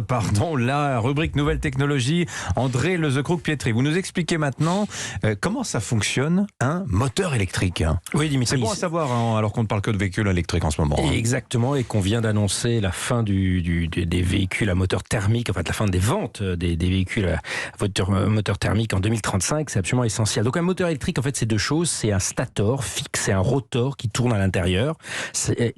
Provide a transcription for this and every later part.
Pardon, la rubrique Nouvelles Technologies, André Lezecroux-Pietri. Vous nous expliquez maintenant comment ça fonctionne un moteur électrique. Oui, Dimitri. C'est bon à savoir, alors qu'on ne parle que de véhicules électriques en ce moment. Exactement, et qu'on vient d'annoncer la fin des véhicules à moteur thermique, en fait la fin des ventes des véhicules à moteur thermique en 2035, c'est absolument essentiel. Donc un moteur électrique, en fait, c'est deux choses, c'est un stator fixe et un rotor qui tourne à l'intérieur.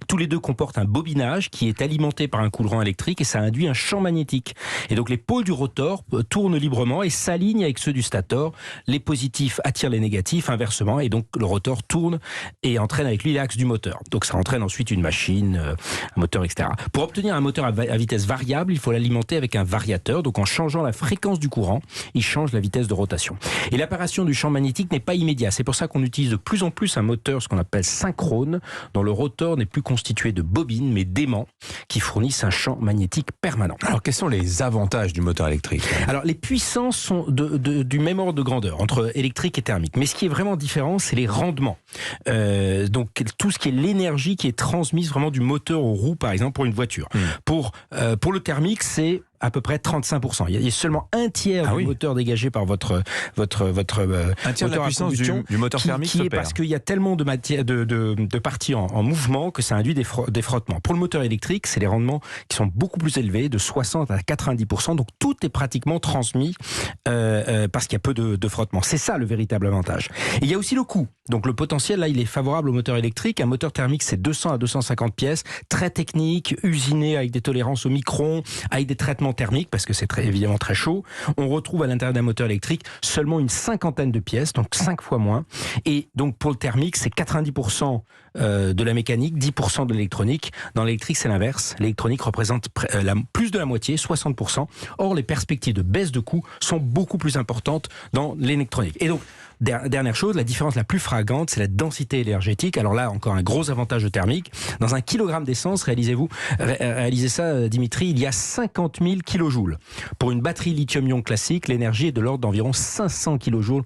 Tous les deux comportent un bobinage qui est alimenté par un courant électrique et ça induit un champ magnétique. Et donc les pôles du rotor tournent librement et s'alignent avec ceux du stator. Les positifs attirent les négatifs, inversement, et donc le rotor tourne et entraîne avec lui l'axe du moteur. Donc ça entraîne ensuite une machine, un moteur, etc. Pour obtenir un moteur à vitesse variable, il faut l'alimenter avec un variateur. Donc en changeant la fréquence du courant, il change la vitesse de rotation. Et l'apparition du champ magnétique n'est pas immédiate. C'est pour ça qu'on utilise de plus en plus un moteur, ce qu'on appelle synchrone, dont le rotor n'est plus constitué de bobines, mais d'aimants qui fournissent un champ magnétique permanent. Alors quels sont les avantages du moteur électrique ? Alors les puissances sont du même ordre de grandeur entre électrique et thermique, mais ce qui est vraiment différent, c'est les rendements. Donc tout ce qui est l'énergie qui est transmise vraiment du moteur aux roues, par exemple, pour une voiture. Pour le thermique, c'est à peu près 35%. Il y a seulement un tiers du moteur dégagé par votre un tiers de la puissance du moteur thermique qui est parce qu'il y a tellement de parties en mouvement que ça induit des frottements. Pour le moteur électrique, c'est les rendements qui sont beaucoup plus élevés, de 60 à 90%. Donc tout est pratiquement transmis parce qu'il y a peu de frottements. C'est ça le véritable avantage. Et il y a aussi le coût. Donc le potentiel, là, il est favorable au moteur électrique. Un moteur thermique, c'est 200 à 250 pièces, très technique, usiné avec des tolérances au micron, avec des traitements thermiques parce que c'est évidemment très chaud. On retrouve à l'intérieur d'un moteur électrique seulement une cinquantaine de pièces, donc 5 fois moins. Et donc pour le thermique, c'est 90% de la mécanique, 10% de l'électronique. Dans l'électrique, c'est l'inverse. L'électronique représente plus de la moitié, 60%. Or, les perspectives de baisse de coût sont beaucoup plus importantes dans l'électronique. Et donc, dernière chose, la différence la plus flagrante, c'est la densité énergétique. Alors là, encore un gros avantage de thermique. Dans un kilogramme d'essence, réalisez ça, Dimitri, il y a 50 000 kilojoules. Pour une batterie lithium-ion classique, l'énergie est de l'ordre d'environ 500 kilojoules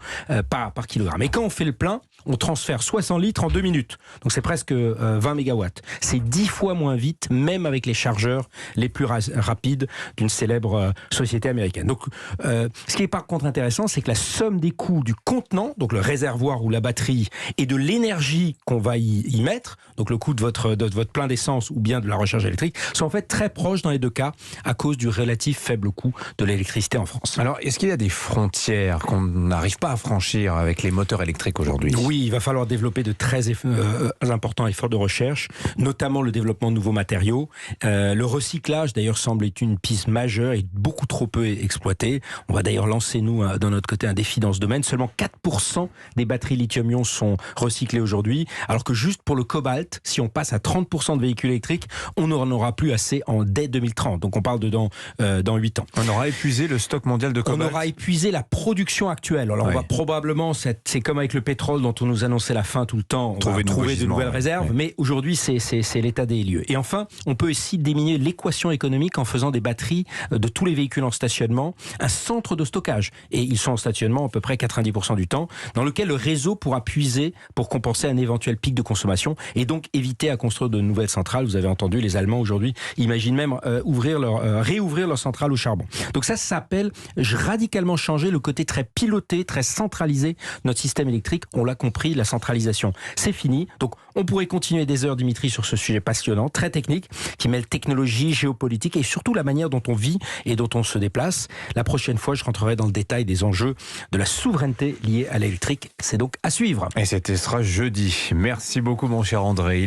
par kilogramme. Et quand on fait le plein, on transfère 60 litres en 2 minutes. Donc c'est presque 20 mégawatts. C'est 10 fois moins vite, même avec les chargeurs les plus rapides d'une célèbre société américaine. Donc ce qui est par contre intéressant, c'est que la somme des coûts du contenant, donc le réservoir ou la batterie, et de l'énergie qu'on va y mettre, donc le coût de votre plein d'essence ou bien de la recharge électrique, sont en fait très proches dans les deux cas à cause du relatif faible coût de l'électricité en France. Alors, est-ce qu'il y a des frontières qu'on n'arrive pas à franchir avec les moteurs électriques aujourd'hui ? Oui, il va falloir développer de très importants efforts de recherche, notamment le développement de nouveaux matériaux. Le recyclage, d'ailleurs, semble être une piste majeure et beaucoup trop peu exploitée. On va d'ailleurs lancer, nous, de notre côté, un défi dans ce domaine. Seulement 4% des batteries lithium-ion sont recyclées aujourd'hui, alors que juste pour le cobalt, si on passe à 30% de véhicules électriques, on n'en aura plus assez dès 2030. Donc on parle de dans 8 ans. On aura épuisé le stock mondial de cobalt. On aura épuisé la production actuelle. Alors on va probablement, c'est comme avec le pétrole dont on nous annonçait la fin tout le temps, on va trouver de nouvelles réserves, mais aujourd'hui c'est l'état des lieux. Et enfin, on peut aussi diminuer l'équation économique en faisant des batteries de tous les véhicules en stationnement un centre de stockage. Et ils sont en stationnement à peu près 90% du temps, dans lequel le réseau pourra puiser pour compenser un éventuel pic de consommation et donc éviter à construire de nouvelles centrales. Vous avez entendu, les Allemands aujourd'hui imaginent même réouvrir leur centrale au charbon. Donc ça s'appelle radicalement changer le côté très piloté, très centralisé de notre système électrique. On l'a compris, la centralisation, c'est fini. Donc on pourrait continuer des heures, Dimitri, sur ce sujet passionnant, très technique, qui mêle technologie, géopolitique et surtout la manière dont on vit et dont on se déplace. La prochaine fois, je rentrerai dans le détail des enjeux de la souveraineté liée à l'électrique. C'est donc à suivre. Et c'était sera jeudi. Merci beaucoup, mon cher André.